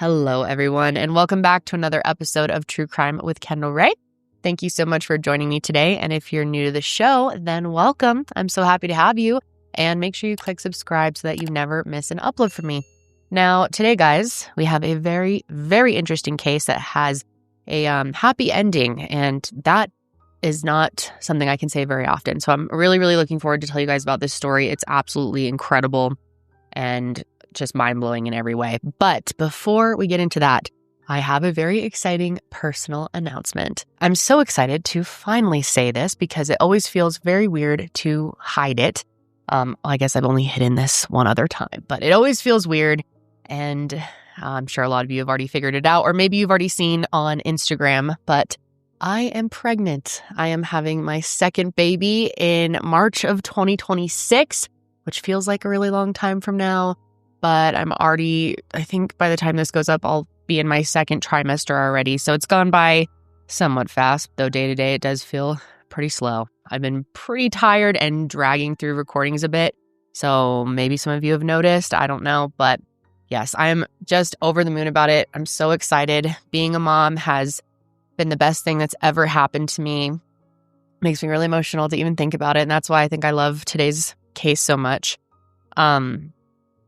Hello, everyone, and welcome back to another episode of True Crime with Kendall Rae. Thank you so much for joining me today, and if you're new to the show, then welcome. I'm so happy to have you, and make sure you click subscribe so that you never miss an upload from me. Now, today, guys, we have a very, very interesting case that has a happy ending, and that is not something I can say very often. So I'm really, really looking forward to tell you guys about this story. It's absolutely incredible and just mind-blowing in every way. But before we get into that, I have a very exciting personal announcement. I'm so excited to finally say this because it always feels very weird to hide it. I guess I've only hidden this one other time, but it always feels weird. And I'm sure a lot of you have already figured it out, or maybe you've already seen on Instagram, but I am pregnant. I am having my second baby in March of 2026, which feels like a really long time from now. But I think by the time this goes up, I'll be in my second trimester already. So it's gone by somewhat fast, though day to day it does feel pretty slow. I've been pretty tired and dragging through recordings a bit. So maybe some of you have noticed, I don't know. But yes, I'm just over the moon about it. I'm so excited. Being a mom has been the best thing that's ever happened to me. Makes me really emotional to even think about it. And that's why I think I love today's case so much.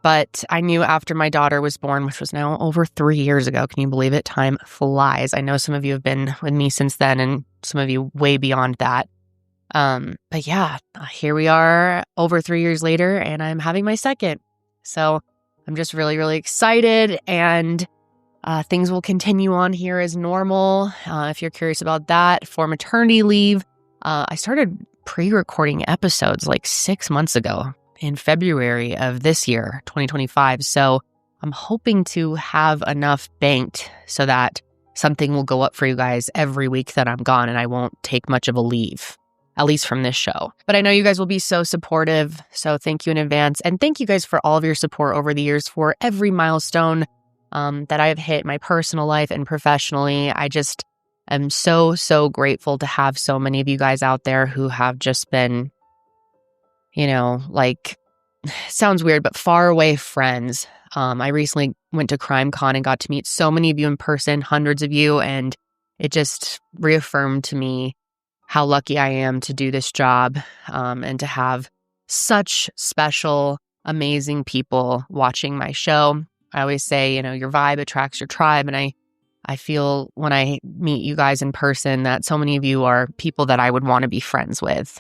But I knew after my daughter was born, which was now over 3 years ago. Can you believe it? Time flies. I know some of you have been with me since then and some of you way beyond that. But yeah, here we are over 3 years later and I'm having my second. So I'm just really, really excited and things will continue on here as normal. If you're curious about that, for maternity leave, I started pre-recording episodes like 6 months ago. In February of this year, 2025. So I'm hoping to have enough banked so that something will go up for you guys every week that I'm gone and I won't take much of a leave, at least from this show. But I know you guys will be so supportive. So thank you in advance. And thank you guys for all of your support over the years for every milestone that I have hit in my personal life and professionally. I just am so, so grateful to have so many of you guys out there who have just been, sounds weird, but far away friends. I recently went to CrimeCon and got to meet so many of you in person, hundreds of you, and it just reaffirmed to me how lucky I am to do this job and to have such special, amazing people watching my show. I always say, your vibe attracts your tribe, and I feel when I meet you guys in person that so many of you are people that I would want to be friends with.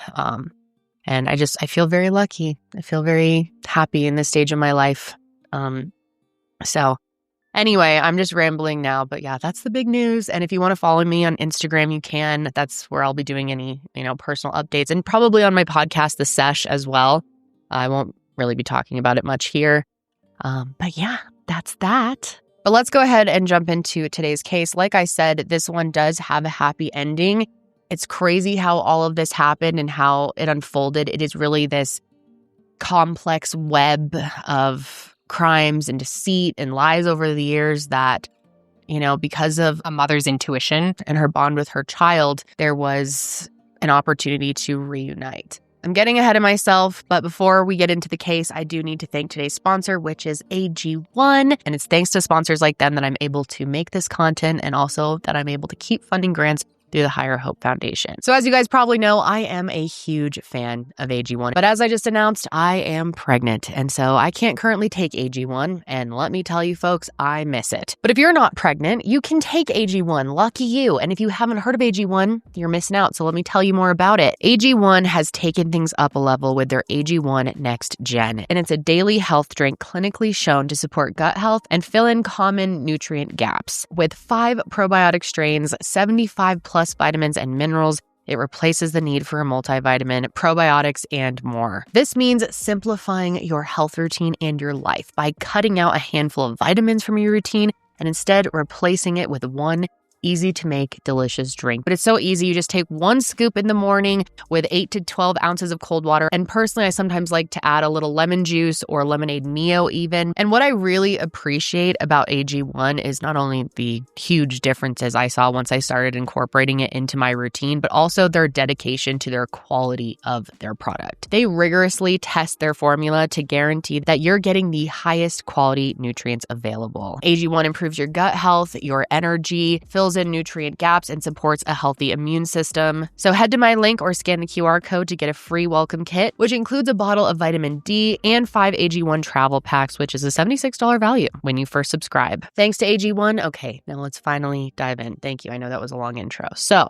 And I feel very lucky. I feel very happy in this stage of my life. So anyway, I'm just rambling now, but yeah, that's the big news. And if you want to follow me on Instagram, you can. That's where I'll be doing any, personal updates and probably on my podcast, the Sesh as well. I won't really be talking about it much here. But yeah, that's that. But let's go ahead and jump into today's case. Like I said, this one does have a happy ending. It's crazy how all of this happened and how it unfolded. It is really this complex web of crimes and deceit and lies over the years that, because of a mother's intuition and her bond with her child, there was an opportunity to reunite. I'm getting ahead of myself, but before we get into the case, I do need to thank today's sponsor, which is AG1. And it's thanks to sponsors like them that I'm able to make this content and also that I'm able to keep funding grants through the Higher Hope Foundation. So as you guys probably know, I am a huge fan of AG1. But as I just announced, I am pregnant. And so I can't currently take AG1. And let me tell you folks, I miss it. But if you're not pregnant, you can take AG1. Lucky you. And if you haven't heard of AG1, you're missing out. So let me tell you more about it. AG1 has taken things up a level with their AG1 Next Gen. And it's a daily health drink clinically shown to support gut health and fill in common nutrient gaps. With 5 probiotic strains, 75 plus vitamins and minerals, it replaces the need for a multivitamin, probiotics, and more. This means simplifying your health routine and your life by cutting out a handful of vitamins from your routine and instead replacing it with 1 easy to make, delicious drink. But it's so easy. You just take 1 scoop in the morning with 8 to 12 ounces of cold water. And personally, I sometimes like to add a little lemon juice or lemonade Mio even. And what I really appreciate about AG1 is not only the huge differences I saw once I started incorporating it into my routine, but also their dedication to their quality of their product. They rigorously test their formula to guarantee that you're getting the highest quality nutrients available. AG1 improves your gut health, your energy, fills in nutrient gaps, and supports a healthy immune system. So head to my link or scan the QR code to get a free welcome kit, which includes a bottle of vitamin D and 5 AG1 travel packs, which is a $76 value when you first subscribe. Thanks to AG1. Okay, now let's finally dive in. Thank you. I know that was a long intro. So,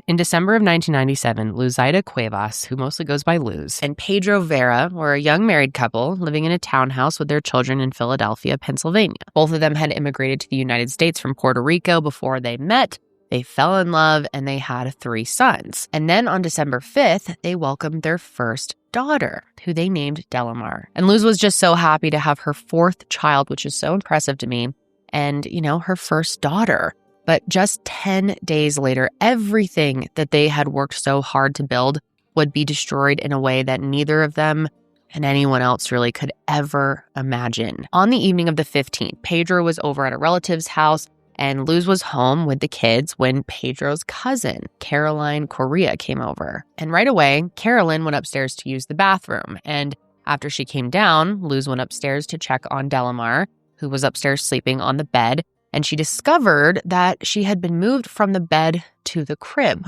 in December of 1997, Luzida Cuevas, who mostly goes by Luz, and Pedro Vera were a young married couple living in a townhouse with their children in Philadelphia, Pennsylvania. Both of them had immigrated to the United States from Puerto Rico before they met. They fell in love and they had 3 sons. And then on December 5th, they welcomed their first daughter, who they named Delimar. And Luz was just so happy to have her 4th child, which is so impressive to me, and, her first daughter. But just 10 days later, everything that they had worked so hard to build would be destroyed in a way that neither of them and anyone else really could ever imagine. On the evening of the 15th, Pedro was over at a relative's house and Luz was home with the kids when Pedro's cousin, Carolyn Correa, came over. And right away, Carolyn went upstairs to use the bathroom. And after she came down, Luz went upstairs to check on Delimar, who was upstairs sleeping on the bed. And she discovered that she had been moved from the bed to the crib,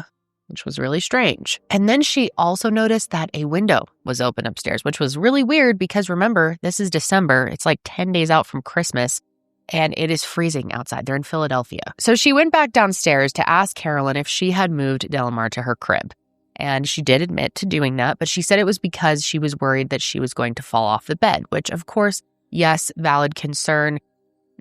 which was really strange. And then she also noticed that a window was open upstairs, which was really weird because remember, this is December. It's like 10 days out from Christmas and it is freezing outside. They're in Philadelphia. So she went back downstairs to ask Carolyn if she had moved Delimar to her crib. And she did admit to doing that, but she said it was because she was worried that she was going to fall off the bed, which of course, yes, valid concern.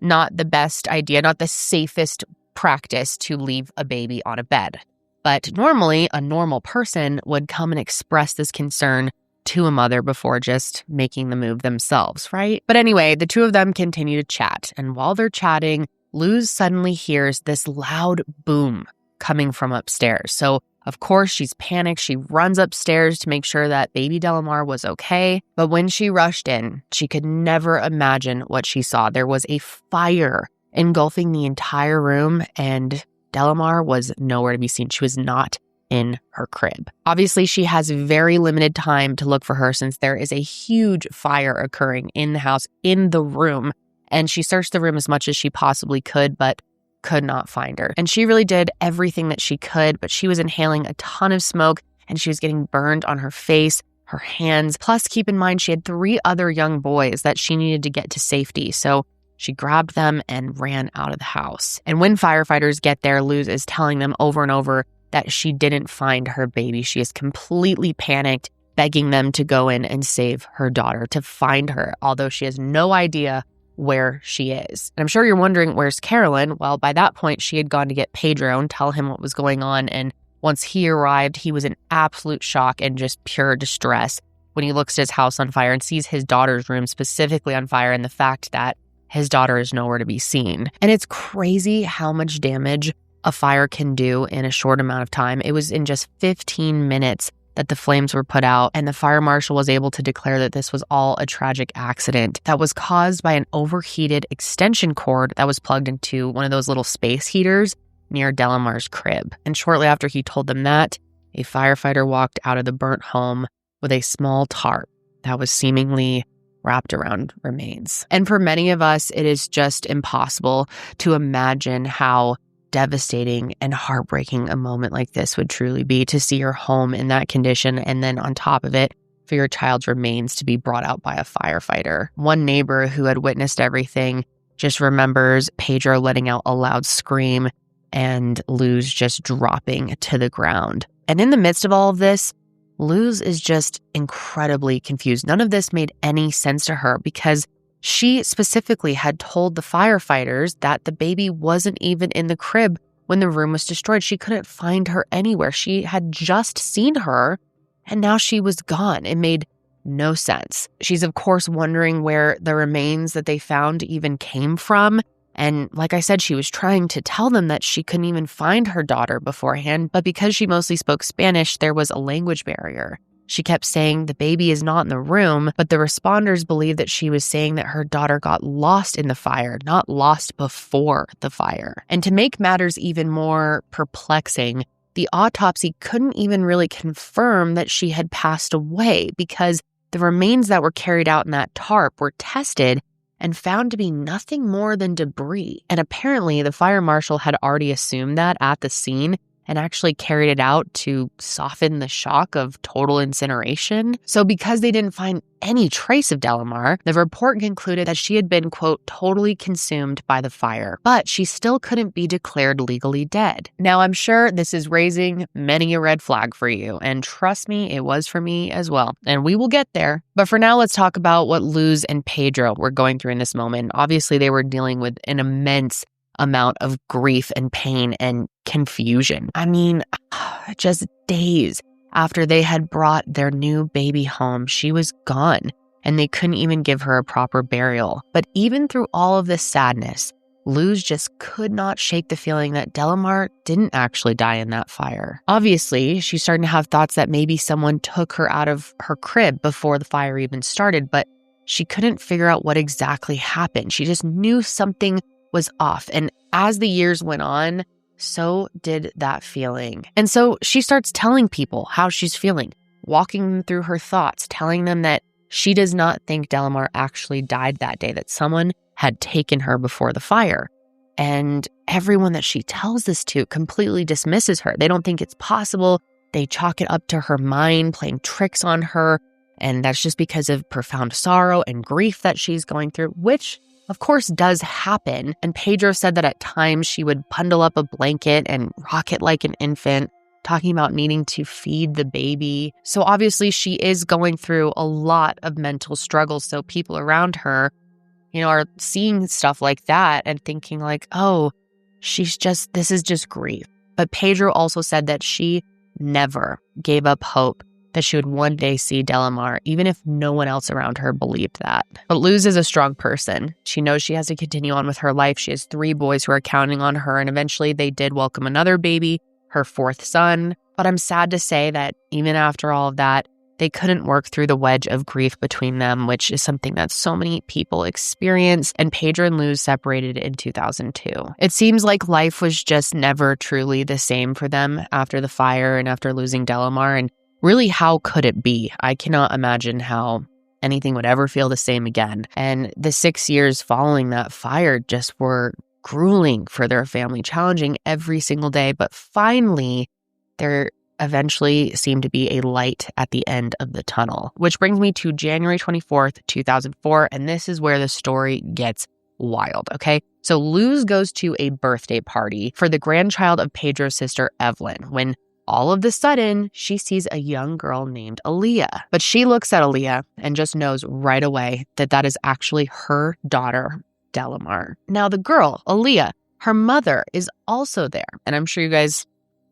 Not the best idea, not the safest practice to leave a baby on a bed. But normally, a normal person would come and express this concern to a mother before just making the move themselves, right? But anyway, the two of them continue to chat. And while they're chatting, Luz suddenly hears this loud boom coming from upstairs. So of course, she's panicked. She runs upstairs to make sure that baby Delimar was okay. But when she rushed in, she could never imagine what she saw. There was a fire engulfing the entire room, and Delimar was nowhere to be seen. She was not in her crib. Obviously, she has very limited time to look for her since there is a huge fire occurring in the house, in the room. And she searched the room as much as she possibly could, but could not find her. And she really did everything that she could, but she was inhaling a ton of smoke and she was getting burned on her face, her hands. Plus, keep in mind, she had 3 other young boys that she needed to get to safety. So she grabbed them and ran out of the house. And when firefighters get there, Luz is telling them over and over that she didn't find her baby. She is completely panicked, begging them to go in and save her daughter, to find her, although she has no idea where she is. And I'm sure you're wondering, where's Carolyn? Well, by that point, she had gone to get Pedro and tell him what was going on. And once he arrived, he was in absolute shock and just pure distress when he looks at his house on fire and sees his daughter's room specifically on fire and the fact that his daughter is nowhere to be seen. And it's crazy how much damage a fire can do in a short amount of time. It was in just 15 minutes that the flames were put out, and the fire marshal was able to declare that this was all a tragic accident that was caused by an overheated extension cord that was plugged into one of those little space heaters near Delimar's crib. And shortly after he told them that, a firefighter walked out of the burnt home with a small tarp that was seemingly wrapped around remains. And for many of us, it is just impossible to imagine how devastating and heartbreaking a moment like this would truly be, to see your home in that condition and then on top of it, for your child's remains to be brought out by a firefighter. One neighbor who had witnessed everything just remembers Pedro letting out a loud scream and Luz just dropping to the ground. And in the midst of all of this, Luz is just incredibly confused. None of this made any sense to her because she specifically had told the firefighters that the baby wasn't even in the crib when the room was destroyed. She couldn't find her anywhere. She had just seen her and now she was gone. It made no sense. She's of course wondering where the remains that they found even came from And like I said, she was trying to tell them that she couldn't even find her daughter beforehand, but because she mostly spoke Spanish, there was a language barrier. She kept saying the baby is not in the room, but the responders believed that she was saying that her daughter got lost in the fire, not lost before the fire. And to make matters even more perplexing, the autopsy couldn't even really confirm that she had passed away because the remains that were carried out in that tarp were tested and found to be nothing more than debris. And apparently the fire marshal had already assumed that at the scene and actually carried it out to soften the shock of total incineration. So because they didn't find any trace of Delimar, the report concluded that she had been, quote, totally consumed by the fire, but she still couldn't be declared legally dead. Now, I'm sure this is raising many a red flag for you, and trust me, it was for me as well, and we will get there. But for now, let's talk about what Luz and Pedro were going through in this moment. Obviously, they were dealing with an immense amount of grief and pain and confusion. I mean, just days after they had brought their new baby home, she was gone, and they couldn't even give her a proper burial. But even through all of this sadness, Luz just could not shake the feeling that Delimar didn't actually die in that fire. Obviously, she's starting to have thoughts that maybe someone took her out of her crib before the fire even started, but she couldn't figure out what exactly happened. She just knew something was off. And as the years went on, so did that feeling. And so she starts telling people how she's feeling, walking them through her thoughts, telling them that she does not think Delimar actually died that day, that someone had taken her before the fire. And everyone that she tells this to completely dismisses her. They don't think it's possible. They chalk it up to her mind playing tricks on her. And that's just because of profound sorrow and grief that she's going through, which of course does happen. And Pedro said that at times she would bundle up a blanket and rock it like an infant, talking about needing to feed the baby. So obviously she is going through a lot of mental struggles. So people around her, are seeing stuff like that and thinking like, oh, this is just grief. But Pedro also said that she never gave up hope that she would one day see Delimar, even if no one else around her believed that. But Luz is a strong person. She knows she has to continue on with her life. She has 3 boys who are counting on her, and eventually they did welcome another baby, her 4th son. But I'm sad to say that even after all of that, they couldn't work through the wedge of grief between them, which is something that so many people experience, and Pedro and Luz separated in 2002. It seems like life was just never truly the same for them after the fire and after losing Delimar, and really, how could it be? I cannot imagine how anything would ever feel the same again. And the 6 years following that fire just were grueling for their family, challenging every single day. But finally, there eventually seemed to be a light at the end of the tunnel, which brings me to January 24th, 2004. And this is where the story gets wild, okay? So Luz goes to a birthday party for the grandchild of Pedro's sister, Evelyn, when all of a sudden, she sees a young girl named Aaliyah. But she looks at Aaliyah and just knows right away that that is actually her daughter, Delimar. Now, the girl, Aaliyah, her mother is also there. And I'm sure you guys,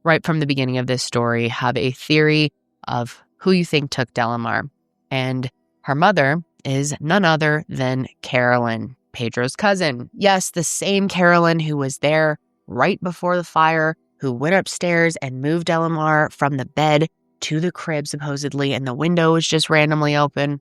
right from the beginning of this story, have a theory of who you think took Delimar. And her mother is none other than Carolyn, Pedro's cousin. Yes, the same Carolyn who was there right before the fire, who went upstairs and moved Delimar from the bed to the crib, supposedly, and the window was just randomly open.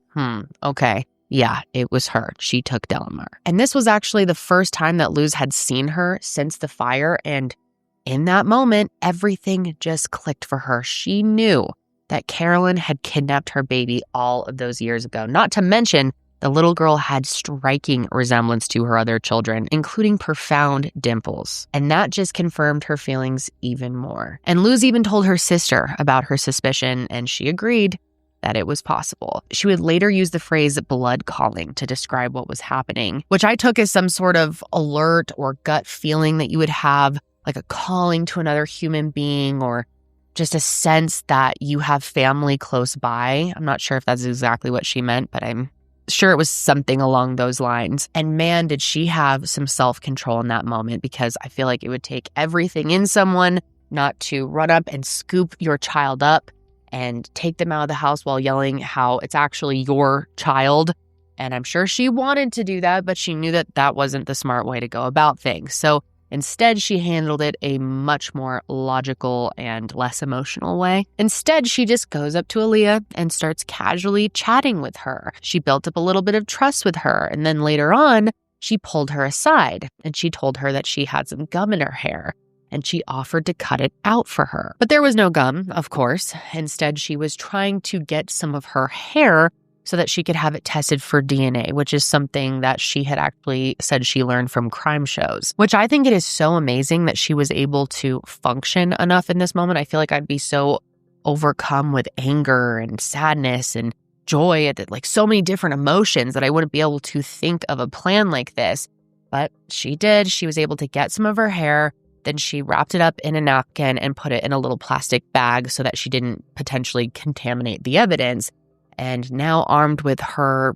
Okay. Yeah, it was her. She took Delimar. And this was actually the first time that Luz had seen her since the fire, and in that moment, everything just clicked for her. She knew that Carolyn had kidnapped her baby all of those years ago, not to mention the little girl had striking resemblance to her other children, including profound dimples. And that just confirmed her feelings even more. And Luz even told her sister about her suspicion, and she agreed that it was possible. She would later use the phrase blood calling to describe what was happening, which I took as some sort of alert or gut feeling that you would have, like a calling to another human being, or just a sense that you have family close by. I'm not sure if that's exactly what she meant, but I'm sure it was something along those lines. And man, did she have some self-control in that moment, because I feel like it would take everything in someone not to run up and scoop your child up and take them out of the house while yelling how it's actually your child. And I'm sure she wanted to do that, but she knew that that wasn't the smart way to go about things. So instead, she handled it a much more logical and less emotional way. Instead, she just goes up to Aaliyah and starts casually chatting with her. She built up a little bit of trust with her, and then later on, she pulled her aside and she told her that she had some gum in her hair, and she offered to cut it out for her. But there was no gum, of course. Instead, she was trying to get some of her hair so that she could have it tested for DNA, which is something that she had actually said she learned from crime shows, which I think it is so amazing that she was able to function enough in this moment. I feel like I'd be so overcome with anger and sadness and joy at like so many different emotions that I wouldn't be able to think of a plan like this. But she did. She was able to get some of her hair. Then she wrapped it up in a napkin and put it in a little plastic bag so that she didn't potentially contaminate the evidence. And now, armed with her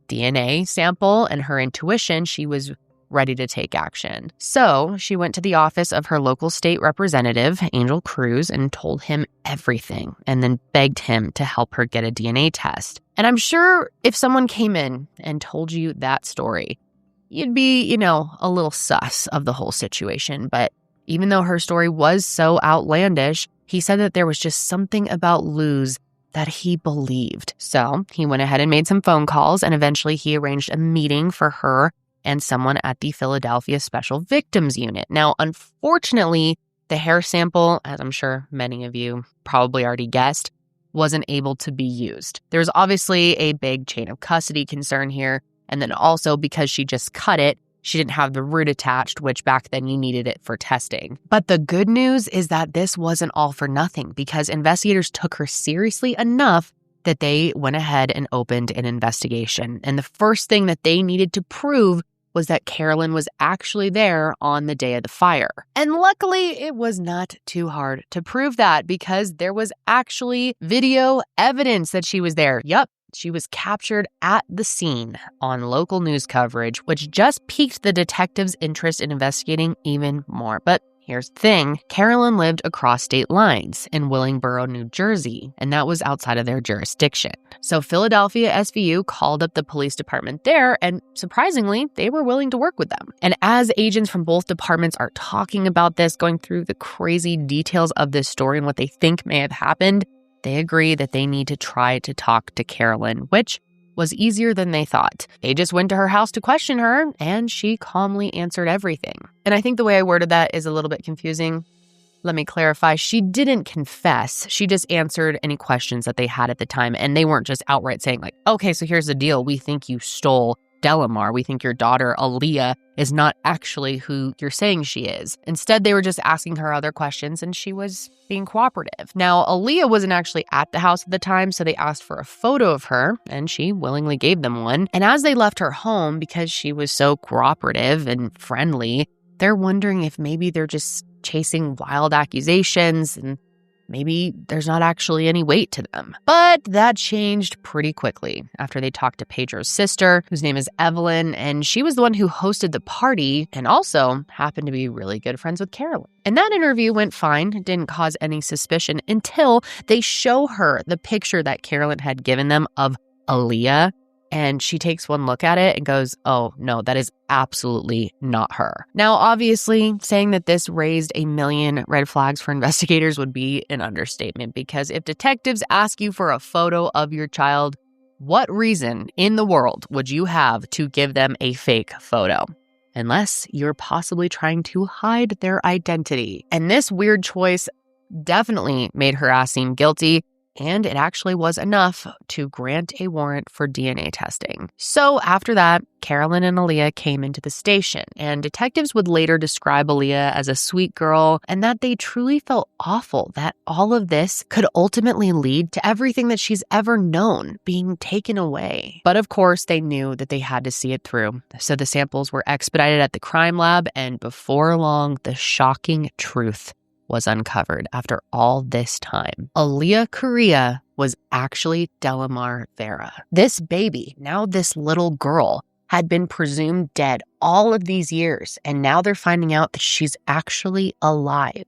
DNA sample and her intuition, she was ready to take action. So she went to the office of her local state representative, Angel Cruz, and told him everything, and then begged him to help her get a DNA test. And I'm sure if someone came in and told you that story, you'd be, a little sus of the whole situation. But even though her story was so outlandish, he said that there was just something about Luz that he believed. So he went ahead and made some phone calls, and eventually he arranged a meeting for her and someone at the Philadelphia Special Victims Unit. Now, unfortunately, the hair sample, as I'm sure many of you probably already guessed, wasn't able to be used. There's obviously a big chain of custody concern here, and then also because she just cut it, she didn't have the root attached, which back then you needed it for testing. But the good news is that this wasn't all for nothing, because investigators took her seriously enough that they went ahead and opened an investigation. And the first thing that they needed to prove was that Carolyn was actually there on the day of the fire. And luckily, it was not too hard to prove that, because there was actually video evidence that she was there. Yup. She was captured at the scene on local news coverage, which just piqued the detectives' interest in investigating even more. But here's the thing. Carolyn lived across state lines in Willingboro, New Jersey, and that was outside of their jurisdiction. So Philadelphia SVU called up the police department there, and surprisingly, they were willing to work with them. And as agents from both departments are talking about this, going through the crazy details of this story and what they think may have happened, they agree that they need to try to talk to Carolyn, which was easier than they thought. They just went to her house to question her, and she calmly answered everything. And I think the way I worded that is a little bit confusing. Let me clarify. She didn't confess. She just answered any questions that they had at the time, and they weren't just outright saying like, okay, so here's the deal. We think you stole Delimar. We think your daughter, Aaliyah, is not actually who you're saying she is. Instead, they were just asking her other questions, and she was being cooperative. Now, Aaliyah wasn't actually at the house at the time, so they asked for a photo of her, and she willingly gave them one. And as they left her home, because she was so cooperative and friendly, they're wondering if maybe they're just chasing wild accusations and maybe there's not actually any weight to them. But that changed pretty quickly after they talked to Pedro's sister, whose name is Evelyn, and she was the one who hosted the party and also happened to be really good friends with Carolyn. And that interview went fine. It didn't cause any suspicion until they show her the picture that Carolyn had given them of Aaliyah. And she takes one look at it and goes, oh, no, that is absolutely not her. Now, obviously, saying that this raised a million red flags for investigators would be an understatement, because if detectives ask you for a photo of your child, what reason in the world would you have to give them a fake photo? Unless you're possibly trying to hide their identity. And this weird choice definitely made her ass seem guilty. And it actually was enough to grant a warrant for DNA testing. So after that, Carolyn and Aaliyah came into the station, and detectives would later describe Aaliyah as a sweet girl and that they truly felt awful that all of this could ultimately lead to everything that she's ever known being taken away. But of course, they knew that they had to see it through. So the samples were expedited at the crime lab, and before long, the shocking truth was uncovered after all this time. Aaliyah Correa was actually Delimar Vera. This baby, now this little girl, had been presumed dead all of these years, and now they're finding out that she's actually alive.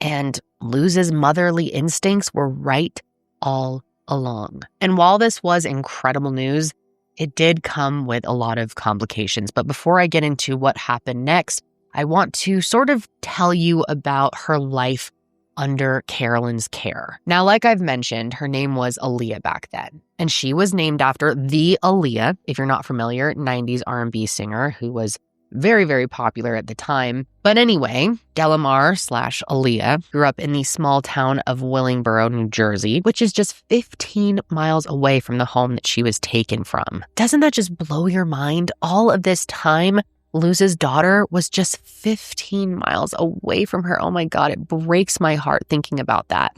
And Luz's motherly instincts were right all along. And while this was incredible news, it did come with a lot of complications. But before I get into what happened next, I want to sort of tell you about her life under Carolyn's care. Now, like I've mentioned, her name was Aaliyah back then, and she was named after the Aaliyah, if you're not familiar, 90s R&B singer who was very, very popular at the time. But anyway, Delimar / Aaliyah grew up in the small town of Willingboro, New Jersey, which is just 15 miles away from the home that she was taken from. Doesn't that just blow your mind? All of this time, Luz's daughter was just 15 miles away from her. Oh my God, it breaks my heart thinking about that.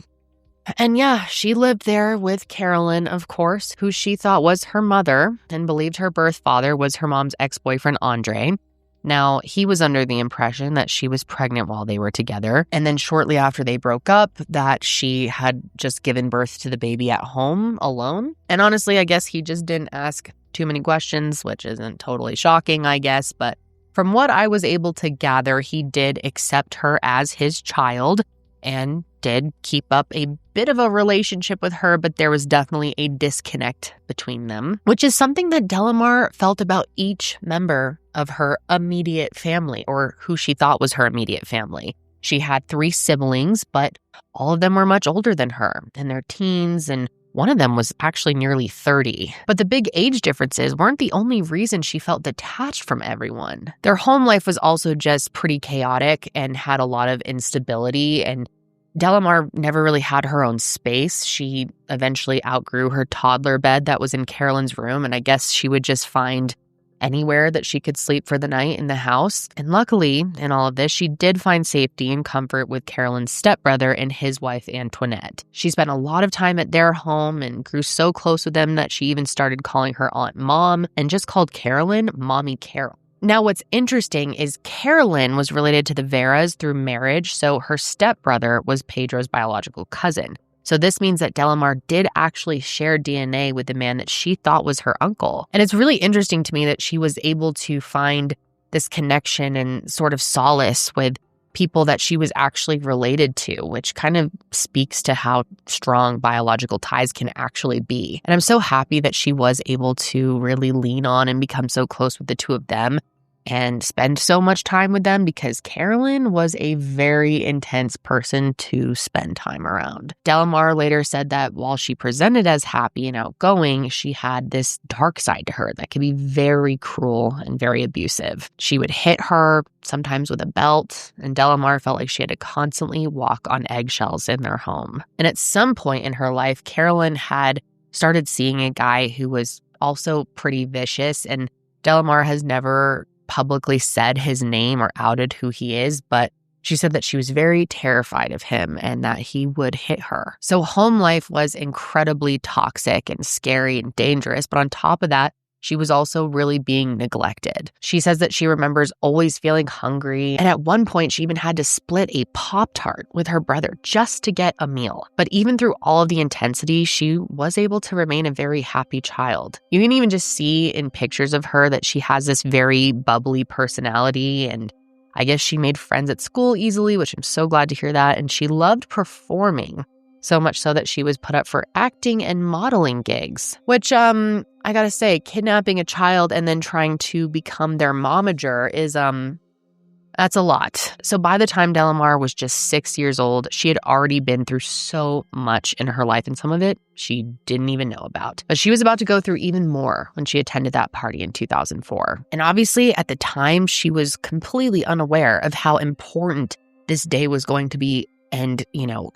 And yeah, she lived there with Carolyn, of course, who she thought was her mother and believed her birth father was her mom's ex-boyfriend, Andre. Now, he was under the impression that she was pregnant while they were together. And then shortly after they broke up, that she had just given birth to the baby at home alone. And honestly, I guess he just didn't ask too many questions, which isn't totally shocking, I guess. But from what I was able to gather, he did accept her as his child and did keep up a bit of a relationship with her, but there was definitely a disconnect between them, which is something that Delimar felt about each member of her immediate family, or who she thought was her immediate family. She had 3 siblings, but all of them were much older than her, in their teens, and one of them was actually nearly 30. But the big age differences weren't the only reason she felt detached from everyone. Their home life was also just pretty chaotic and had a lot of instability, and Delimar never really had her own space. She eventually outgrew her toddler bed that was in Carolyn's room, and I guess she would just find anywhere that she could sleep for the night in the house. And luckily, in all of this, she did find safety and comfort with Carolyn's stepbrother and his wife, Antoinette. She spent a lot of time at their home and grew so close with them that she even started calling her Aunt Mom and just called Carolyn Mommy Carol. Now, what's interesting is Carolyn was related to the Veras through marriage, so her stepbrother was Pedro's biological cousin. So this means that Delimar did actually share DNA with the man that she thought was her uncle. And it's really interesting to me that she was able to find this connection and sort of solace with people that she was actually related to, which kind of speaks to how strong biological ties can actually be. And I'm so happy that she was able to really lean on and become so close with the two of them and spend so much time with them, because Carolyn was a very intense person to spend time around. Delimar later said that while she presented as happy and outgoing, she had this dark side to her that could be very cruel and very abusive. She would hit her, sometimes with a belt, and Delimar felt like she had to constantly walk on eggshells in their home. And at some point in her life, Carolyn had started seeing a guy who was also pretty vicious, and Delimar has never publicly said his name or outed who he is, but she said that she was very terrified of him and that he would hit her. So home life was incredibly toxic and scary and dangerous, but on top of that, she was also really being neglected. She says that she remembers always feeling hungry, and at one point she even had to split a Pop-Tart with her brother just to get a meal. But even through all of the intensity, she was able to remain a very happy child. You can even just see in pictures of her that she has this very bubbly personality, and I guess she made friends at school easily, which I'm so glad to hear that, and she loved performing. So much so that she was put up for acting and modeling gigs, which, I gotta say, kidnapping a child and then trying to become their momager is, that's a lot. So by the time Delimar was just 6 years old, she had already been through so much in her life, and some of it she didn't even know about. But she was about to go through even more when she attended that party in 2004. And obviously, at the time, she was completely unaware of how important this day was going to be and,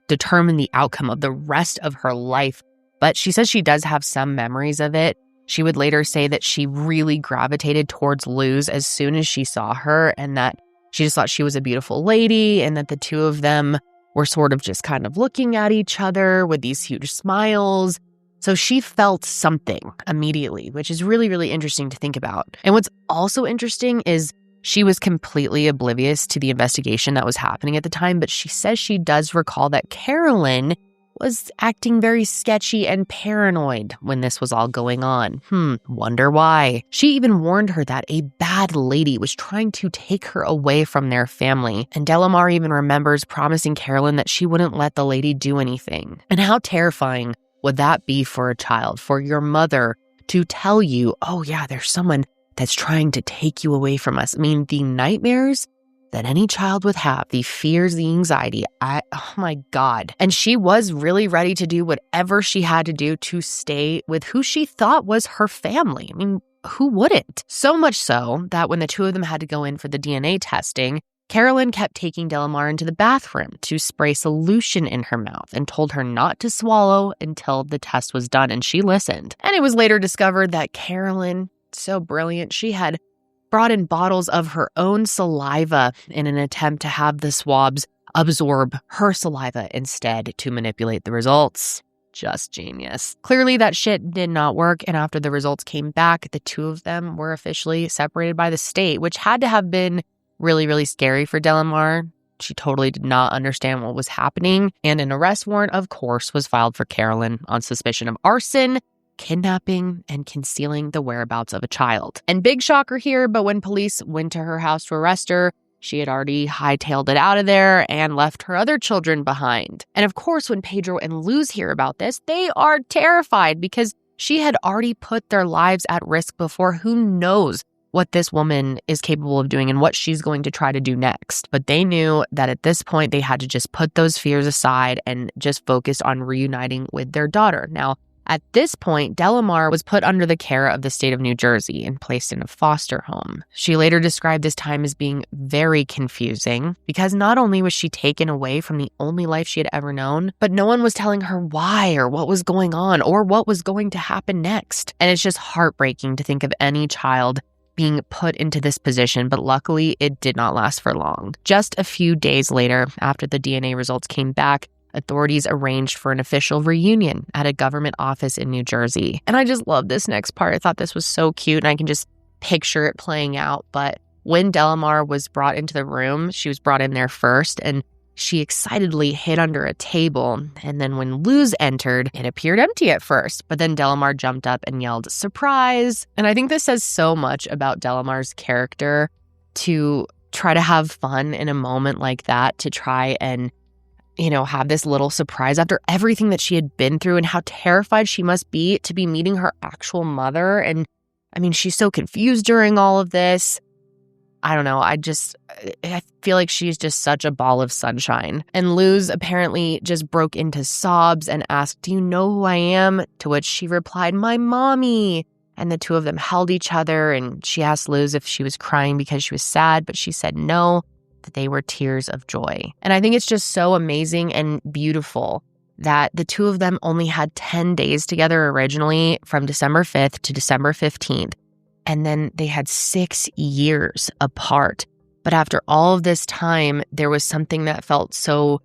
determine the outcome of the rest of her life. But she says she does have some memories of it. She would later say that she really gravitated towards Luz as soon as she saw her, and that she just thought she was a beautiful lady, and that the two of them were sort of just kind of looking at each other with these huge smiles. So she felt something immediately, which is really, really interesting to think about. And what's also interesting is she was completely oblivious to the investigation that was happening at the time, but she says she does recall that Carolyn was acting very sketchy and paranoid when this was all going on. Wonder why. She even warned her that a bad lady was trying to take her away from their family, and Delimar even remembers promising Carolyn that she wouldn't let the lady do anything. And how terrifying would that be for a child, for your mother to tell you, oh yeah, there's someone that's trying to take you away from us. I mean, the nightmares that any child would have, the fears, the anxiety, oh my God. And she was really ready to do whatever she had to do to stay with who she thought was her family. I mean, who wouldn't? So much so that when the two of them had to go in for the DNA testing, Carolyn kept taking Delimar into the bathroom to spray solution in her mouth and told her not to swallow until the test was done, and she listened. And it was later discovered that Carolyn, so brilliant, she had brought in bottles of her own saliva in an attempt to have the swabs absorb her saliva instead to manipulate the results. Just genius. Clearly that shit did not work, and after the results came back, the two of them were officially separated by the state, which had to have been really, really scary for Delimar. She totally did not understand what was happening, and an arrest warrant, of course, was filed for Carolyn on suspicion of arson, kidnapping, and concealing the whereabouts of a child. And big shocker here, but when police went to her house to arrest her, she had already hightailed it out of there and left her other children behind. And of course, when Pedro and Luz hear about this, they are terrified because she had already put their lives at risk before. Who knows what this woman is capable of doing and what she's going to try to do next. But they knew that at this point, they had to just put those fears aside and just focus on reuniting with their daughter. Now, at this point, Delimar was put under the care of the state of New Jersey and placed in a foster home. She later described this time as being very confusing because not only was she taken away from the only life she had ever known, but no one was telling her why or what was going on or what was going to happen next. And it's just heartbreaking to think of any child being put into this position, but luckily it did not last for long. Just a few days later, after the DNA results came back, authorities arranged for an official reunion at a government office in New Jersey. And I just love this next part. I thought this was so cute, and I can just picture it playing out. But when Delimar was brought into the room, she was brought in there first, and she excitedly hid under a table. And then when Luz entered, it appeared empty at first. But then Delimar jumped up and yelled, "Surprise!" And I think this says so much about Delimar's character to try to have fun in a moment like that, to try and have this little surprise after everything that she had been through and how terrified she must be to be meeting her actual mother. And I mean, she's so confused during all of this. I don't know. I feel like she's just such a ball of sunshine. And Luz apparently just broke into sobs and asked, "Do you know who I am?" To which she replied, "My mommy." And the two of them held each other, and she asked Luz if she was crying because she was sad, but she said no, that they were tears of joy. And I think it's just so amazing and beautiful that the two of them only had 10 days together originally, from December 5th to December 15th. And then they had 6 years apart. But after all of this time, there was something that felt so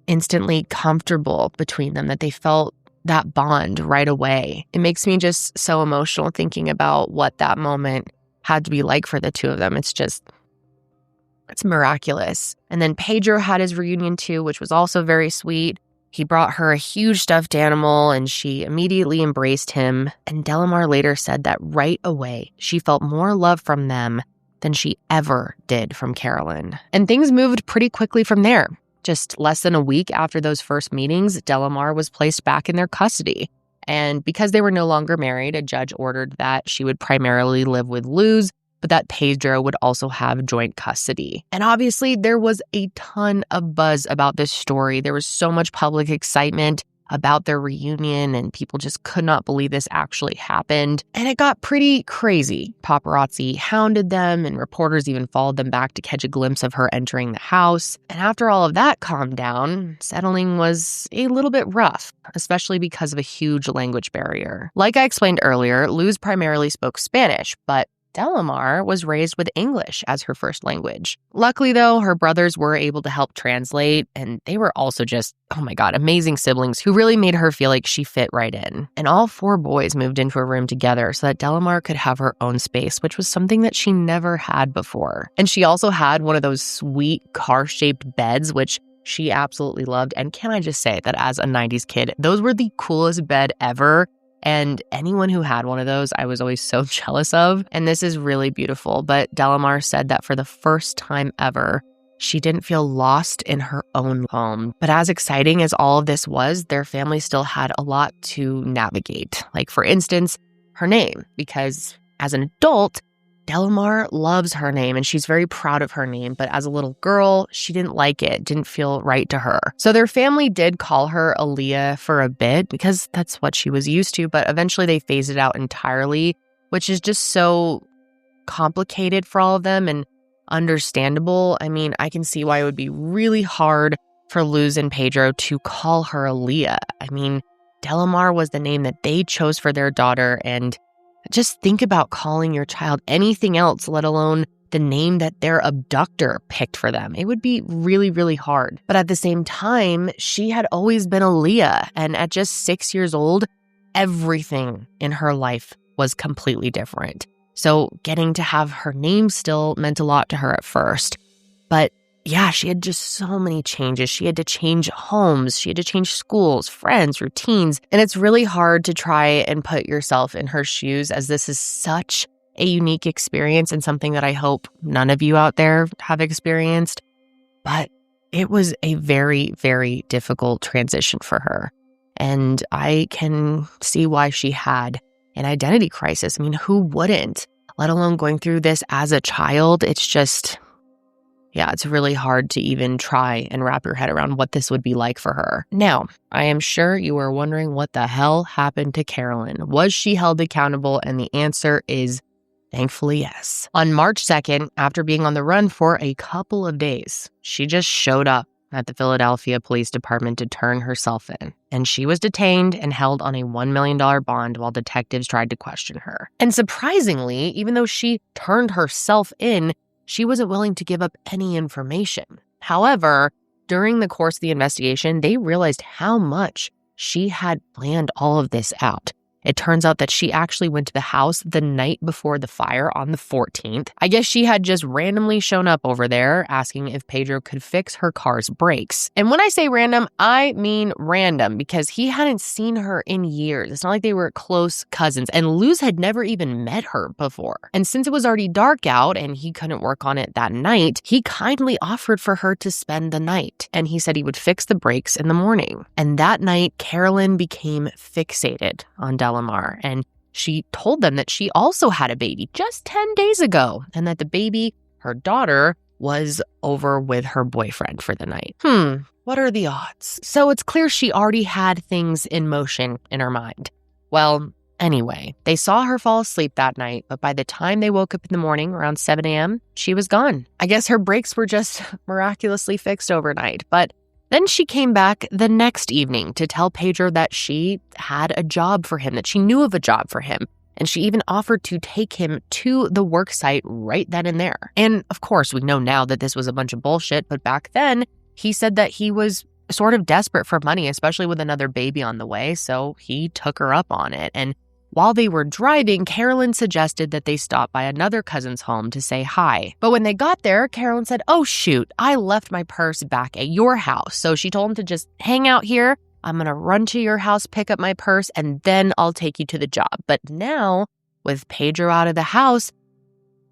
instantly comfortable between them, that they felt that bond right away. It makes me just so emotional thinking about what that moment had to be like for the two of them. It's miraculous. And then Pedro had his reunion too, which was also very sweet. He brought her a huge stuffed animal and she immediately embraced him. And Delimar later said that right away, she felt more love from them than she ever did from Carolyn. And things moved pretty quickly from there. Just less than a week after those first meetings, Delimar was placed back in their custody. And because they were no longer married, a judge ordered that she would primarily live with Luz, but that Pedro would also have joint custody. And obviously, there was a ton of buzz about this story. There was so much public excitement about their reunion, and people just could not believe this actually happened. And it got pretty crazy. Paparazzi hounded them, and reporters even followed them back to catch a glimpse of her entering the house. And after all of that calmed down, settling was a little bit rough, especially because of a huge language barrier. Like I explained earlier, Luz primarily spoke Spanish, but Delimar was raised with English as her first language. Luckily, though, her brothers were able to help translate, and they were also just, oh my God, amazing siblings who really made her feel like she fit right in. And all 4 boys moved into a room together so that Delimar could have her own space, which was something that she never had before. And she also had one of those sweet car-shaped beds, which she absolutely loved. And can I just say that as a 90s kid, those were the coolest bed ever. And anyone who had one of those, I was always so jealous of. And this is really beautiful. But Delimar said that for the first time ever, she didn't feel lost in her own home. But as exciting as all of this was, their family still had a lot to navigate. Like, for instance, her name because as an adult, Delimar loves her name and she's very proud of her name. But as a little girl, she didn't like it, didn't feel right to her. So their family did call her Aaliyah for a bit because that's what she was used to. But eventually they phased it out entirely, which is just so complicated for all of them and understandable. I mean, I can see why it would be really hard for Luz and Pedro to call her Aaliyah. I mean, Delimar was the name that they chose for their daughter, and just think about calling your child anything else, let alone the name that their abductor picked for them. It would be really, really hard. But at the same time, she had always been Aaliyah, and at just 6 years old, everything in her life was completely different. So getting to have her name still meant a lot to her at first. But yeah, she had just so many changes. She had to change homes. She had to change schools, friends, routines. And it's really hard to try and put yourself in her shoes, as this is such a unique experience and something that I hope none of you out there have experienced. But it was a very, very difficult transition for her. And I can see why she had an identity crisis. I mean, who wouldn't? Let alone going through this as a child. It's just... yeah, it's really hard to even try and wrap your head around what this would be like for her. Now, I am sure you are wondering what the hell happened to Carolyn. Was she held accountable? And the answer is thankfully yes. On March 2nd, after being on the run for a couple of days, she just showed up at the Philadelphia Police Department to turn herself in. And she was detained and held on a $1 million bond while detectives tried to question her. And surprisingly, even though she turned herself in, she wasn't willing to give up any information. However, during the course of the investigation, they realized how much she had planned all of this out. It turns out that she actually went to the house the night before the fire on the 14th. I guess she had just randomly shown up over there asking if Pedro could fix her car's brakes. And when I say random, I mean random, because he hadn't seen her in years. It's not like they were close cousins, and Luz had never even met her before. And since it was already dark out and he couldn't work on it that night, he kindly offered for her to spend the night. And he said he would fix the brakes in the morning. And that night, Carolyn became fixated on Delimar, and she told them that she also had a baby just 10 days ago, and that the baby, her daughter, was over with her boyfriend for the night. What are the odds? So it's clear she already had things in motion in her mind. Well, anyway, they saw her fall asleep that night, but by the time they woke up in the morning around 7 a.m., she was gone. I guess her brakes were just miraculously fixed overnight, but then she came back the next evening to tell Pedro that she had a job for him, that she knew of a job for him. And she even offered to take him to the work site right then and there. And of course, we know now that this was a bunch of bullshit, but back then, he said that he was sort of desperate for money, especially with another baby on the way, so he took her up on it. And while they were driving, Carolyn suggested that they stop by another cousin's home to say hi. But when they got there, Carolyn said, "Oh shoot, I left my purse back at your house." So she told him to just hang out here. I'm going to run to your house, pick up my purse, and then I'll take you to the job. But now, with Pedro out of the house,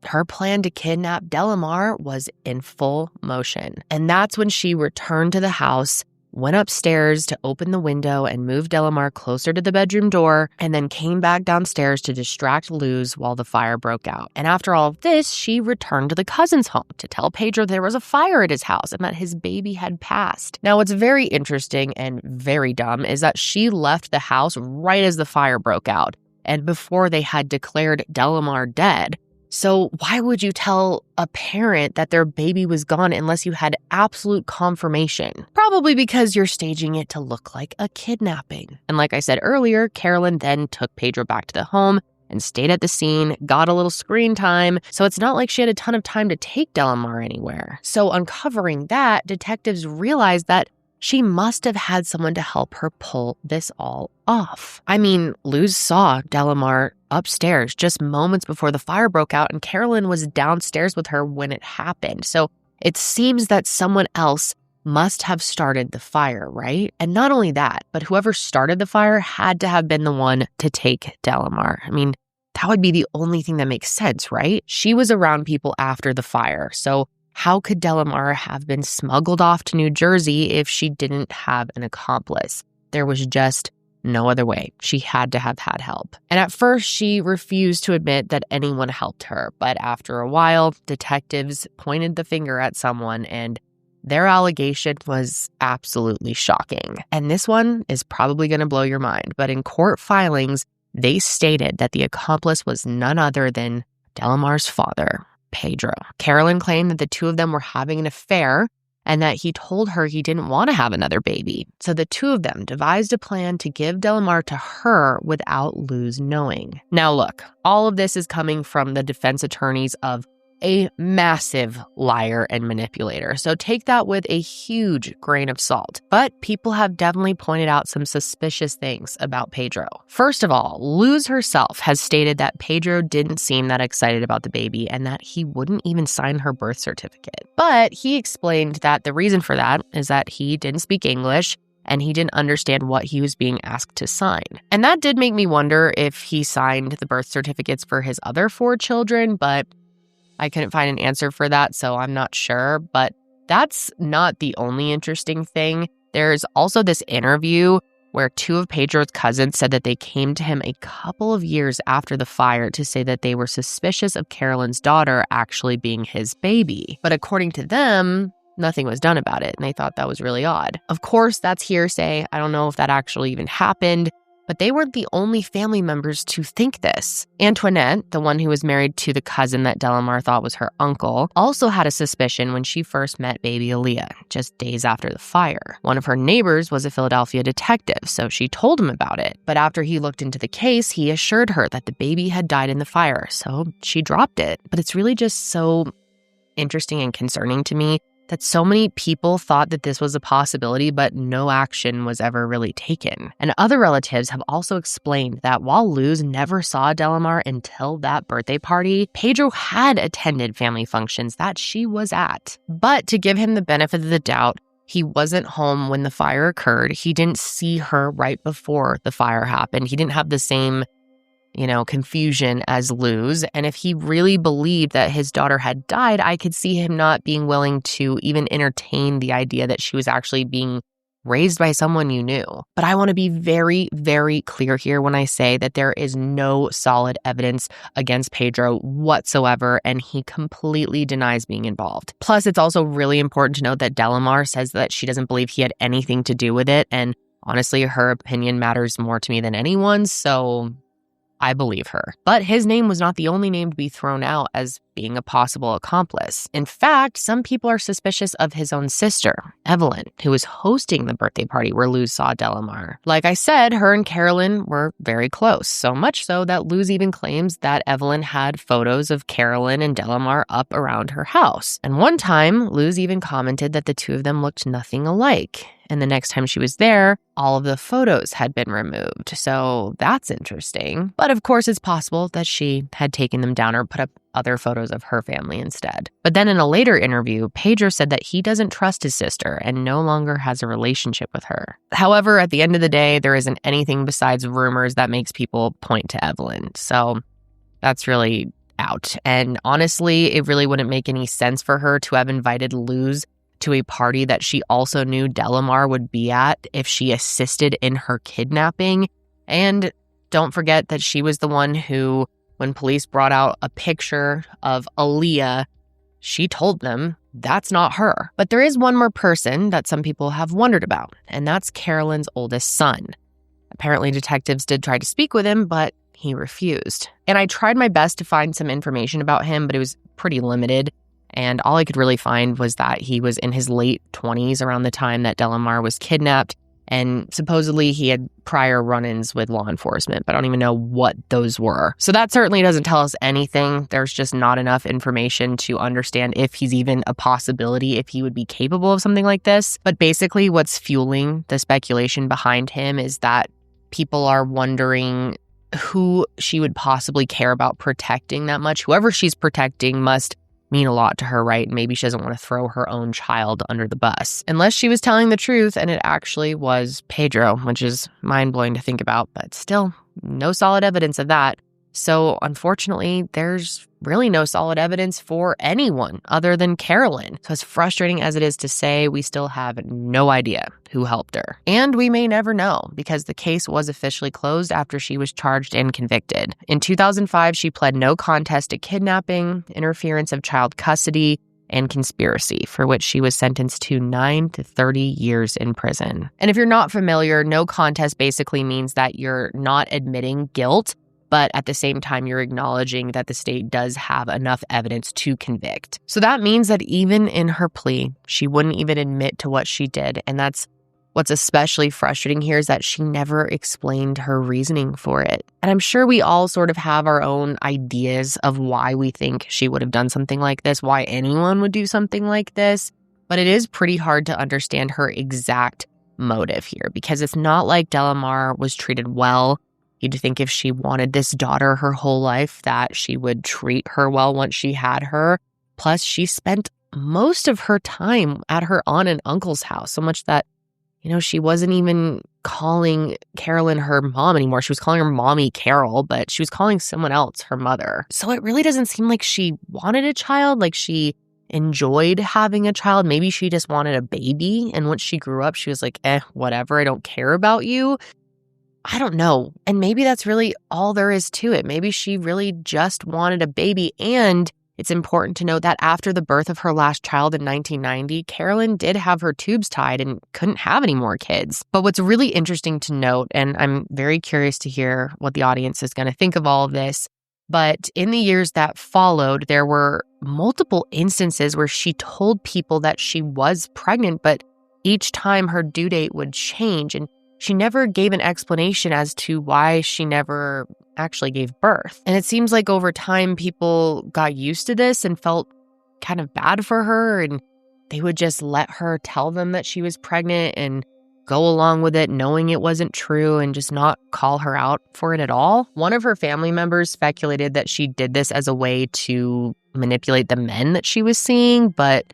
her plan to kidnap Delimar was in full motion. And that's when she returned to the house, went upstairs to open the window and move Delimar closer to the bedroom door, and then came back downstairs to distract Luz while the fire broke out. And after all of this, she returned to the cousin's home to tell Pedro there was a fire at his house and that his baby had passed. Now, what's very interesting and very dumb is that she left the house right as the fire broke out and before they had declared Delimar dead. So why would you tell a parent that their baby was gone unless you had absolute confirmation? Probably because you're staging it to look like a kidnapping. And like I said earlier, Carolyn then took Pedro back to the home and stayed at the scene, got a little screen time. So it's not like she had a ton of time to take Delimar anywhere. So uncovering that, detectives realized that she must have had someone to help her pull this all off. I mean, Luz saw Delimar upstairs just moments before the fire broke out, and Carolyn was downstairs with her when it happened. So it seems that someone else must have started the fire, right? And not only that, but whoever started the fire had to have been the one to take Delimar. I mean, that would be the only thing that makes sense, right? She was around people after the fire, so how could Delimar have been smuggled off to New Jersey if she didn't have an accomplice? There was just no other way. She had to have had help. And at first, she refused to admit that anyone helped her. But after a while, detectives pointed the finger at someone, and their allegation was absolutely shocking. And this one is probably going to blow your mind. But in court filings, they stated that the accomplice was none other than Delimar's father, Pedro. Carolyn claimed that the two of them were having an affair and that he told her he didn't want to have another baby. So the two of them devised a plan to give Delimar to her without Luz knowing. Now look, all of this is coming from the defense attorneys of a massive liar and manipulator. So take that with a huge grain of salt. But people have definitely pointed out some suspicious things about Pedro. First of all, Luz herself has stated that Pedro didn't seem that excited about the baby and that he wouldn't even sign her birth certificate. But he explained that the reason for that is that he didn't speak English and he didn't understand what he was being asked to sign. And that did make me wonder if he signed the birth certificates for his other 4 children, but I couldn't find an answer for that, so I'm not sure. But that's not the only interesting thing. There's also this interview where 2 of Pedro's cousins said that they came to him a couple of years after the fire to say that they were suspicious of Carolyn's daughter actually being his baby. But according to them, nothing was done about it, and they thought that was really odd. Of course, that's hearsay. I don't know if that actually even happened. But they weren't the only family members to think this. Antoinette, the one who was married to the cousin that Delimar thought was her uncle, also had a suspicion when she first met baby Aaliyah, just days after the fire. One of her neighbors was a Philadelphia detective, so she told him about it. But after he looked into the case, he assured her that the baby had died in the fire, so she dropped it. But it's really just so interesting and concerning to me that so many people thought that this was a possibility, but no action was ever really taken. And other relatives have also explained that while Luz never saw Delimar until that birthday party, Pedro had attended family functions that she was at. But to give him the benefit of the doubt, he wasn't home when the fire occurred. He didn't see her right before the fire happened. He didn't have the same confusion as Luz. And if he really believed that his daughter had died, I could see him not being willing to even entertain the idea that she was actually being raised by someone you knew. But I want to be very, very clear here when I say that there is no solid evidence against Pedro whatsoever, and he completely denies being involved. Plus, it's also really important to note that Delimar says that she doesn't believe he had anything to do with it, and honestly, her opinion matters more to me than anyone's, so I believe her. But his name was not the only name to be thrown out as being a possible accomplice. In fact, some people are suspicious of his own sister, Evelyn, who was hosting the birthday party where Luz saw Delimar. Like I said, her and Carolyn were very close, so much so that Luz even claims that Evelyn had photos of Carolyn and Delimar up around her house. And one time, Luz even commented that the two of them looked nothing alike. And the next time she was there, all of the photos had been removed. So that's interesting. But of course, it's possible that she had taken them down or put up other photos of her family instead. But then in a later interview, Pedro said that he doesn't trust his sister and no longer has a relationship with her. However, at the end of the day, there isn't anything besides rumors that makes people point to Evelyn. So that's really out. And honestly, it really wouldn't make any sense for her to have invited Luz to a party that she also knew Delimar would be at if she assisted in her kidnapping. And don't forget that she was the one who, when police brought out a picture of Aaliyah, she told them that's not her. But there is one more person that some people have wondered about, and that's Carolyn's oldest son. Apparently, detectives did try to speak with him, but he refused. And I tried my best to find some information about him, but it was pretty limited. And all I could really find was that he was in his late 20s around the time that Delimar was kidnapped. And supposedly he had prior run-ins with law enforcement, but I don't even know what those were. So that certainly doesn't tell us anything. There's just not enough information to understand if he's even a possibility, if he would be capable of something like this. But basically what's fueling the speculation behind him is that people are wondering who she would possibly care about protecting that much. Whoever she's protecting must mean a lot to her, right? Maybe she doesn't want to throw her own child under the bus. Unless she was telling the truth and it actually was Pedro, which is mind-blowing to think about, but still, no solid evidence of that. So unfortunately, there's really no solid evidence for anyone other than Carolyn. So as frustrating as it is to say, we still have no idea who helped her. And we may never know because the case was officially closed after she was charged and convicted. In 2005, she pled no contest to kidnapping, interference of child custody, and conspiracy, for which she was sentenced to 9 to 30 years in prison. And if you're not familiar, no contest basically means that you're not admitting guilt, but at the same time, you're acknowledging that the state does have enough evidence to convict. So that means that even in her plea, she wouldn't even admit to what she did. And that's what's especially frustrating here is that she never explained her reasoning for it. And I'm sure we all sort of have our own ideas of why we think she would have done something like this, why anyone would do something like this. But it is pretty hard to understand her exact motive here because it's not like Delimar was treated well. You'd think if she wanted this daughter her whole life that she would treat her well once she had her. Plus, she spent most of her time at her aunt and uncle's house, so much that, she wasn't even calling Carolyn her mom anymore. She was calling her mommy Carol, but she was calling someone else her mother. So it really doesn't seem like she wanted a child, like she enjoyed having a child. Maybe she just wanted a baby. And once she grew up, she was like, whatever, I don't care about you. I don't know. And maybe that's really all there is to it. Maybe she really just wanted a baby. And it's important to note that after the birth of her last child in 1990, Carolyn did have her tubes tied and couldn't have any more kids. But what's really interesting to note, and I'm very curious to hear what the audience is going to think of all of this, but in the years that followed, there were multiple instances where she told people that she was pregnant, but each time her due date would change. And she never gave an explanation as to why she never actually gave birth. And it seems like over time, people got used to this and felt kind of bad for her. And they would just let her tell them that she was pregnant and go along with it, knowing it wasn't true and just not call her out for it at all. One of her family members speculated that she did this as a way to manipulate the men that she was seeing, but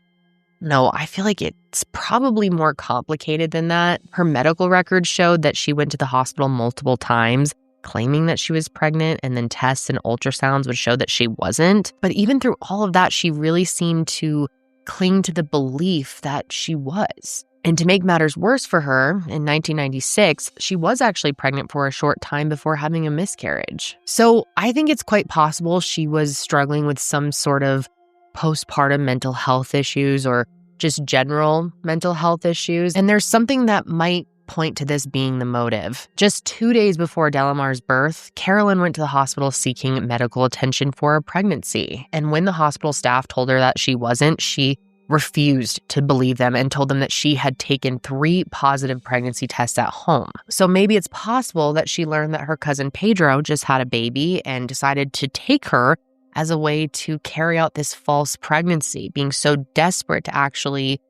no, I feel like it's probably more complicated than that. Her medical records showed that she went to the hospital multiple times, claiming that she was pregnant, and then tests and ultrasounds would show that she wasn't. But even through all of that, she really seemed to cling to the belief that she was. And to make matters worse for her, in 1996, she was actually pregnant for a short time before having a miscarriage. So I think it's quite possible she was struggling with some sort of postpartum mental health issues or just general mental health issues. And there's something that might point to this being the motive. Just 2 days before Delimar's birth, Carolyn went to the hospital seeking medical attention for a pregnancy. And when the hospital staff told her that she wasn't, she refused to believe them and told them that she had taken 3 positive pregnancy tests at home. So maybe it's possible that she learned that her cousin Pedro just had a baby and decided to take her as a way to carry out this false pregnancy, being so desperate to actually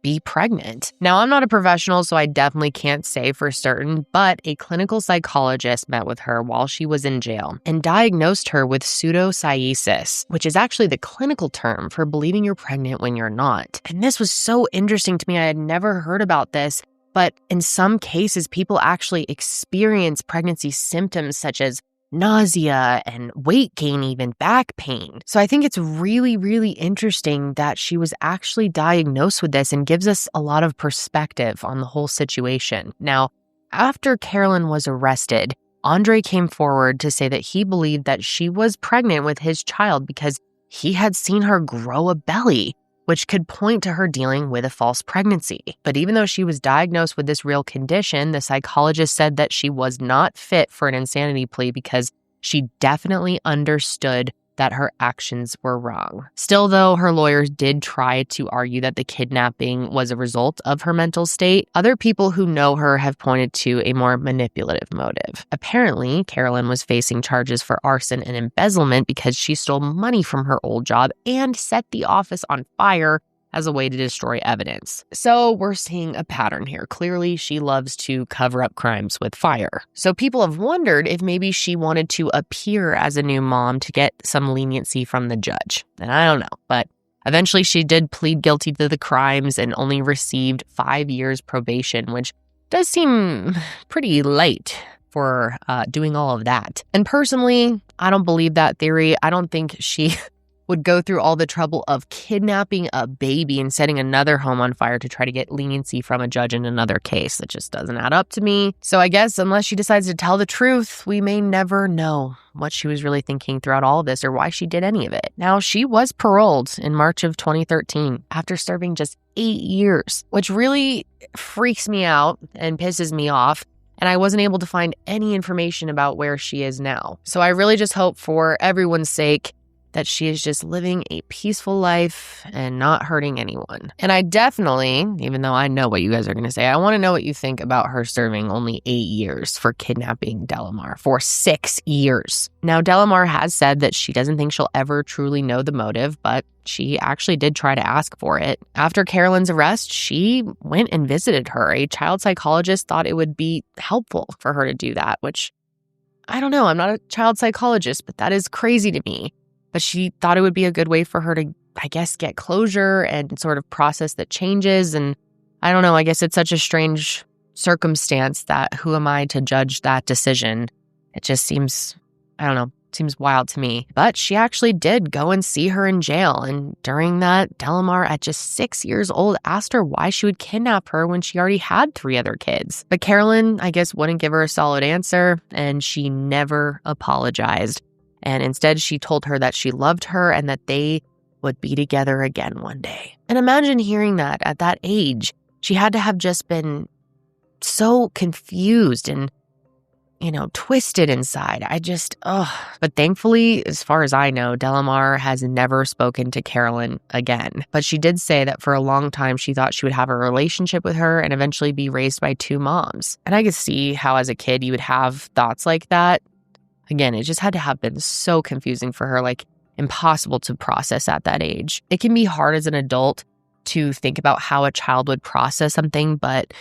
be pregnant. Now, I'm not a professional, so I definitely can't say for certain, but a clinical psychologist met with her while she was in jail and diagnosed her with pseudocyesis, which is actually the clinical term for believing you're pregnant when you're not. And this was so interesting to me. I had never heard about this, but in some cases, people actually experience pregnancy symptoms such as nausea and weight gain, even back pain. So I think it's really, really interesting that she was actually diagnosed with this and gives us a lot of perspective on the whole situation. Now, after Carolyn was arrested, Andre came forward to say that he believed that she was pregnant with his child because he had seen her grow a belly, which could point to her dealing with a false pregnancy. But even though she was diagnosed with this real condition, the psychologist said that she was not fit for an insanity plea because she definitely understood that her actions were wrong. Still, though, her lawyers did try to argue that the kidnapping was a result of her mental state. Other people who know her have pointed to a more manipulative motive. Apparently, Carolyn was facing charges for arson and embezzlement because she stole money from her old job and set the office on fire as a way to destroy evidence. So we're seeing a pattern here. Clearly, she loves to cover up crimes with fire. So people have wondered if maybe she wanted to appear as a new mom to get some leniency from the judge. And I don't know, but eventually she did plead guilty to the crimes and only received 5 years probation, which does seem pretty light for doing all of that. And personally, I don't believe that theory. I don't think she would go through all the trouble of kidnapping a baby and setting another home on fire to try to get leniency from a judge in another case. That just doesn't add up to me. So I guess unless she decides to tell the truth, we may never know what she was really thinking throughout all of this or why she did any of it. Now, she was paroled in March of 2013 after serving just 8 years, which really freaks me out and pisses me off. And I wasn't able to find any information about where she is now. So I really just hope for everyone's sake that she is just living a peaceful life and not hurting anyone. And I definitely, even though I know what you guys are going to say, I want to know what you think about her serving only 8 years for kidnapping Delimar for 6 years. Now, Delimar has said that she doesn't think she'll ever truly know the motive, but she actually did try to ask for it. After Carolyn's arrest, she went and visited her. A child psychologist thought it would be helpful for her to do that, which I don't know. I'm not a child psychologist, but that is crazy to me. But she thought it would be a good way for her to, I guess, get closure and sort of process the changes. And I don't know, I guess it's such a strange circumstance that who am I to judge that decision? It just seems, I don't know, seems wild to me. But she actually did go and see her in jail. And during that, Delimar, at just 6 years old, asked her why she would kidnap her when she already had 3 other kids. But Carolyn, I guess, wouldn't give her a solid answer, and she never apologized. And instead, she told her that she loved her and that they would be together again one day. And imagine hearing that at that age. She had to have just been so confused and, twisted inside. But thankfully, as far as I know, Delimar has never spoken to Carolyn again. But she did say that for a long time, she thought she would have a relationship with her and eventually be raised by 2 moms. And I could see how as a kid you would have thoughts like that. Again, it just had to have been so confusing for her, like impossible to process at that age. It can be hard as an adult to think about how a child would process something, but,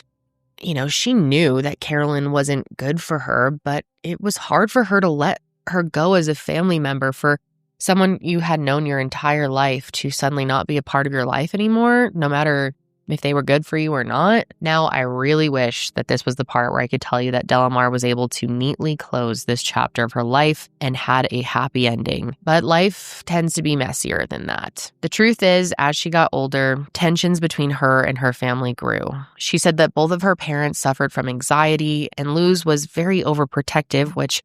she knew that Carolyn wasn't good for her, but it was hard for her to let her go as a family member for someone you had known your entire life to suddenly not be a part of your life anymore, no matter if they were good for you or not. Now, I really wish that this was the part where I could tell you that Delimar was able to neatly close this chapter of her life and had a happy ending. But life tends to be messier than that. The truth is, as she got older, tensions between her and her family grew. She said that both of her parents suffered from anxiety, and Luz was very overprotective, which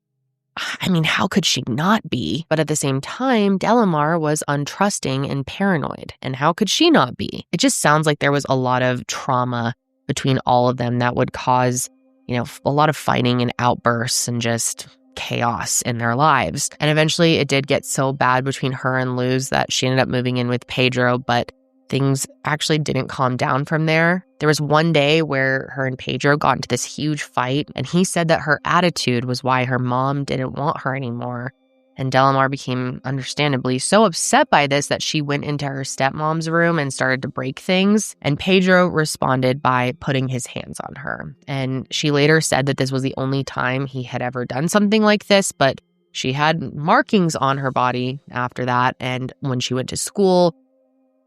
how could she not be? But at the same time, Delimar was untrusting and paranoid. And how could she not be? It just sounds like there was a lot of trauma between all of them that would cause, a lot of fighting and outbursts and just chaos in their lives. And eventually it did get so bad between her and Luz that she ended up moving in with Pedro, but things actually didn't calm down from there. There was one day where her and Pedro got into this huge fight, and he said that her attitude was why her mom didn't want her anymore. And Delimar became, understandably, so upset by this that she went into her stepmom's room and started to break things. And Pedro responded by putting his hands on her. And she later said that this was the only time he had ever done something like this, but she had markings on her body after that. And when she went to school,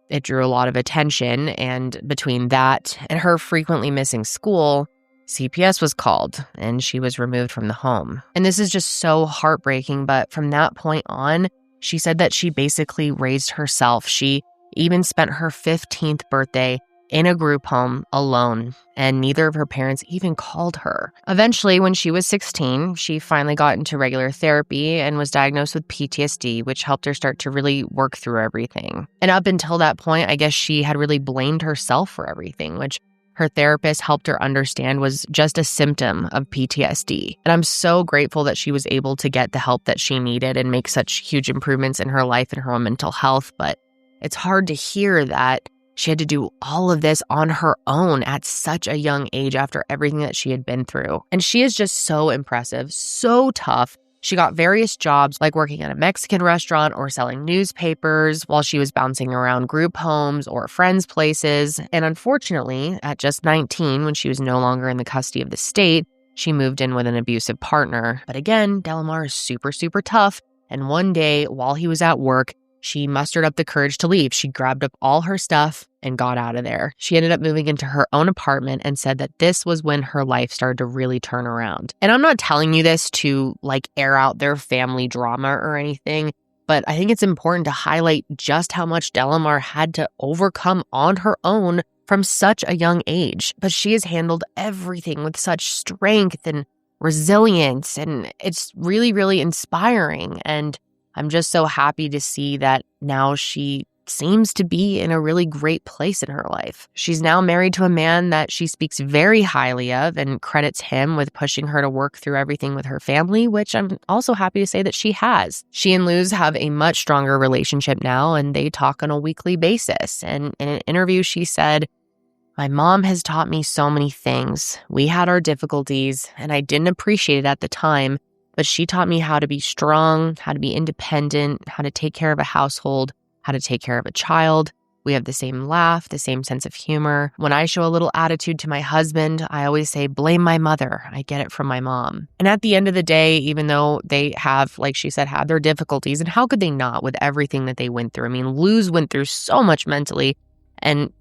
it drew a lot of attention, and between that and her frequently missing school, CPS was called, and she was removed from the home. And this is just so heartbreaking, but from that point on, she said that she basically raised herself. She even spent her 15th birthday in a group home alone, and neither of her parents even called her. Eventually, when she was 16, she finally got into regular therapy and was diagnosed with PTSD, which helped her start to really work through everything. And up until that point, I guess she had really blamed herself for everything, which her therapist helped her understand was just a symptom of PTSD. And I'm so grateful that she was able to get the help that she needed and make such huge improvements in her life and her own mental health. But it's hard to hear that she had to do all of this on her own at such a young age after everything that she had been through. And she is just so impressive, so tough. She got various jobs like working at a Mexican restaurant or selling newspapers while she was bouncing around group homes or friends' places. And unfortunately, at just 19, when she was no longer in the custody of the state, she moved in with an abusive partner. But again, Delimar is super, super tough. And one day, while he was at work, she mustered up the courage to leave. She grabbed up all her stuff and got out of there. She ended up moving into her own apartment and said that this was when her life started to really turn around. And I'm not telling you this to air out their family drama or anything, but I think it's important to highlight just how much Delimar had to overcome on her own from such a young age. But she has handled everything with such strength and resilience, and it's really, really inspiring. And I'm just so happy to see that now she seems to be in a really great place in her life. She's now married to a man that she speaks very highly of and credits him with pushing her to work through everything with her family, which I'm also happy to say that she has. She and Luz have a much stronger relationship now, and they talk on a weekly basis. And in an interview, she said, "My mom has taught me so many things. We had our difficulties, and I didn't appreciate it at the time, but she taught me how to be strong, how to be independent, how to take care of a household, how to take care of a child. We have the same laugh, the same sense of humor. When I show a little attitude to my husband, I always say, blame my mother. I get it from my mom." And at the end of the day, even though they have, like she said, had their difficulties, and how could they not with everything that they went through? I mean, Luz went through so much mentally, and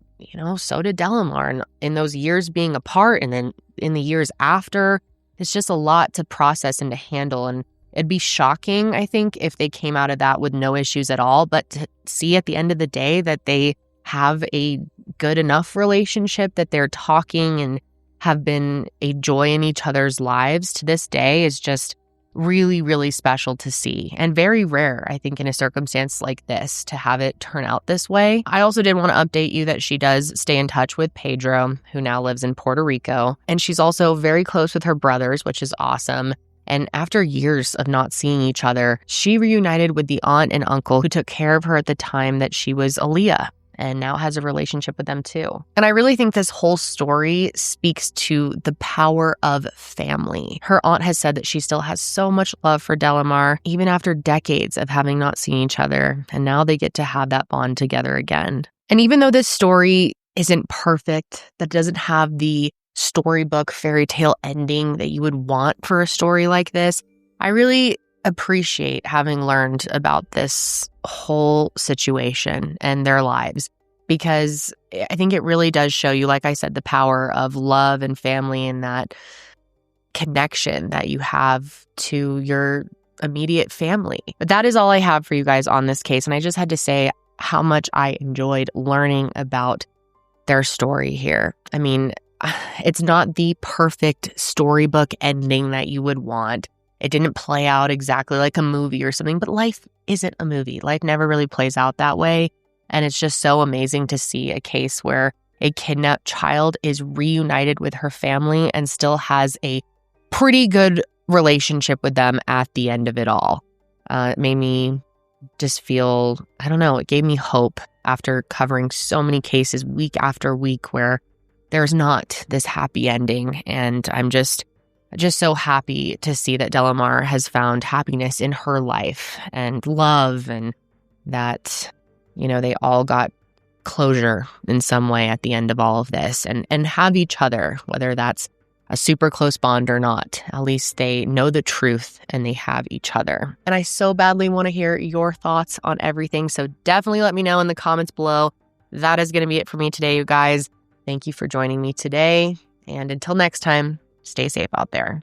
so did Delimar. And in those years being apart, and then in the years after, it's just a lot to process and to handle. And it'd be shocking, I think, if they came out of that with no issues at all. But to see at the end of the day that they have a good enough relationship, that they're talking and have been a joy in each other's lives to this day is just really, really special to see, and very rare, I think, in a circumstance like this to have it turn out this way. I also did want to update you that she does stay in touch with Pedro, who now lives in Puerto Rico, and she's also very close with her brothers, which is awesome. And after years of not seeing each other, she reunited with the aunt and uncle who took care of her at the time that she was Aaliyah, and now has a relationship with them too. And I really think this whole story speaks to the power of family. Her aunt has said that she still has so much love for Delimar, even after decades of having not seen each other, and now they get to have that bond together again. And even though this story isn't perfect, that doesn't have the storybook fairy tale ending that you would want for a story like this, I really appreciate having learned about this whole situation and their lives, because I think it really does show you, like I said, the power of love and family and that connection that you have to your immediate family. But that is all I have for you guys on this case. And I just had to say how much I enjoyed learning about their story here. I mean, it's not the perfect storybook ending that you would want. It didn't play out exactly like a movie or something, but life isn't a movie. Life never really plays out that way. And it's just so amazing to see a case where a kidnapped child is reunited with her family and still has a pretty good relationship with them at the end of it all. It made me just feel, I don't know, it gave me hope after covering so many cases week after week where there's not this happy ending. And I'm just so happy to see that Delimar has found happiness in her life and love, and that, they all got closure in some way at the end of all of this, and have each other, whether that's a super close bond or not. At least they know the truth and they have each other. And I so badly want to hear your thoughts on everything. So definitely let me know in the comments below. That is going to be it for me today, you guys. Thank you for joining me today. And until next time, stay safe out there.